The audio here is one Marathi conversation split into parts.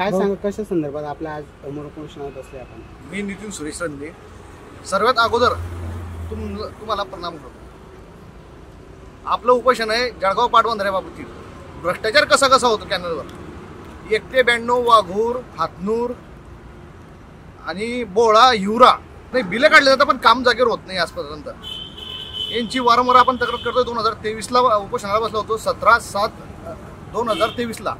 काय सांग कशा संदर्भात आपल्या आज समोर उपोषणात बसले आपण? मी नितीन सुरेश रंदे. सर्वात अगोदर तुम्हाला प्रणाम करतो. आपलं उपोषण आहे जळगाव पाटबंधाऱ्याबाबतीत भ्रष्टाचार कसा कसा होतो कॅनलवर. 1 ते 92 वाघूर, हातनूर आणि बोळा, हिवरा नाही बिलं काढले जातात पण काम जागेवर होत नाही आजपर्यंत. यांची वारंवार आपण तक्रार करतोय. 2023ला उपोषणाला बसलो होतो 17/7/2023ला.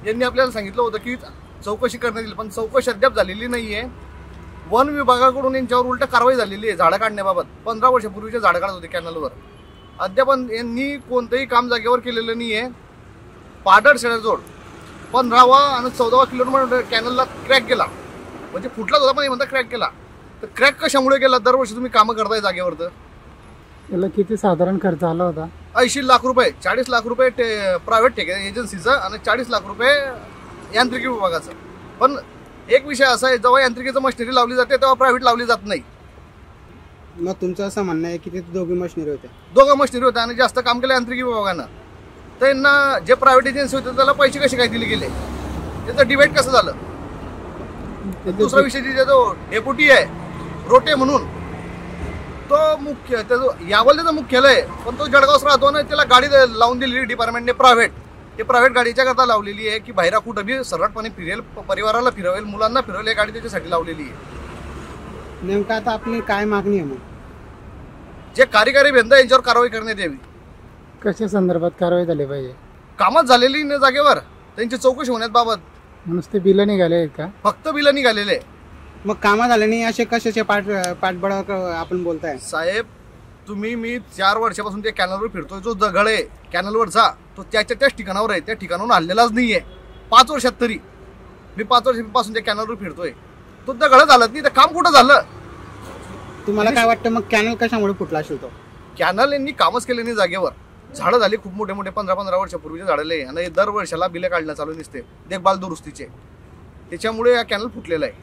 यांनी आपल्याला सांगितलं होतं की चौकशी करण्यात येईल, पण चौकशी अद्याप झालेली नाहीये. वन विभागाकडून यांच्यावर उलट कारवाई झालेली आहे झाडं काढण्याबाबत. 15 वर्षापूर्वीचे झाडं काढत होते कॅनलवर. अद्याप यांनी कोणतंही काम जागेवर केलेलं नाहीये. पाडळ शेडाजोड 15वा आणि 14वा किलोमीटर कॅनलला क्रॅक गेला, म्हणजे फुटलाच होता पण म्हणता क्रॅक गेला. तर क्रॅक कशामुळे गेला? दरवर्षी तुम्ही कामं करताय जागेवर, तर त्याला किती साधारण खर्च आला होता? 80 लाख रुपये. 40 लाख रुपये प्रायव्हेट ठेके एजन्सीचं आणि 40 लाख रुपये यांत्रिकी विभागाचं. पण एक विषय असा आहे, जेव्हा यांत्रिकीचं मशिनरी लावली जाते तेव्हा प्रायव्हेट लावली जात नाही. मग तुमचं असं म्हणणं आहे की ते दोघी मशिनरी होत्या? दोघं मशिनरी होत्या आणि जास्त काम केलं यांत्रिकी विभागानं. तर यांना जे प्रायव्हेट एजन्सी होते त्याला पैसे कसे काय दिले गेले, त्याचं डिबेट कसं झालं. दुसरा विषय जो डेप्युटी आहे रोटे म्हणून, तो मुख्य यावल त्याचं मुख्यालय, पण तो जळगावच राहतो ना. त्याला गाडी लावून दिलेली डिपार्टमेंटने प्रायव्हेट. ते प्रायव्हेट गाडीच्या करता लावलेली आहे की बाहेर कुठं बी सरळपणे फिरेल, परिवाराला फिरवेल, मुलांना फिरवेल, ही गाडी त्याच्यासाठी लावलेली आहे. नेमका आता आपली काय मागणी आहे? मग जे कार्यकारी अभियंता यांच्यावर कारवाई करण्यात यावी. कशा संदर्भात कारवाई झाली पाहिजे? कामच झालेली नाही जागेवर, त्यांची चौकशी होण्याबाबत. नुसते बिलं निघाले आहेत का? फक्त बिलं निघालेले. मग कामं झाले नाही असे कशाचे पाठबळ आपण बोलताय? साहेब मी 4 वर्षापासून त्या कॅनलवर फिरतोय. जो दगड आहे कॅनलवरचा तो त्याच ठिकाणावर आहे, त्या ठिकाणाहून हल्लेलाच नाहीये 5 वर्षात. तरी मी 5 वर्षापासून त्या कॅनलवर फिरतोय. तो दगड झालं नाही तर काम कुठं झालं? तुम्हाला काय वाटतं मग कॅनल कशामुळे फुटला असेल? तो कॅनल यांनी कामच केले नाही जागेवर. झाडं झाली खूप मोठे मोठे, 15-15 वर्षापूर्वीचे झाडले आणि दर वर्षाला बिलं काढणं चालू नसते देखभाल दुरुस्तीचे. त्याच्यामुळे हा कॅनल फुटलेला आहे.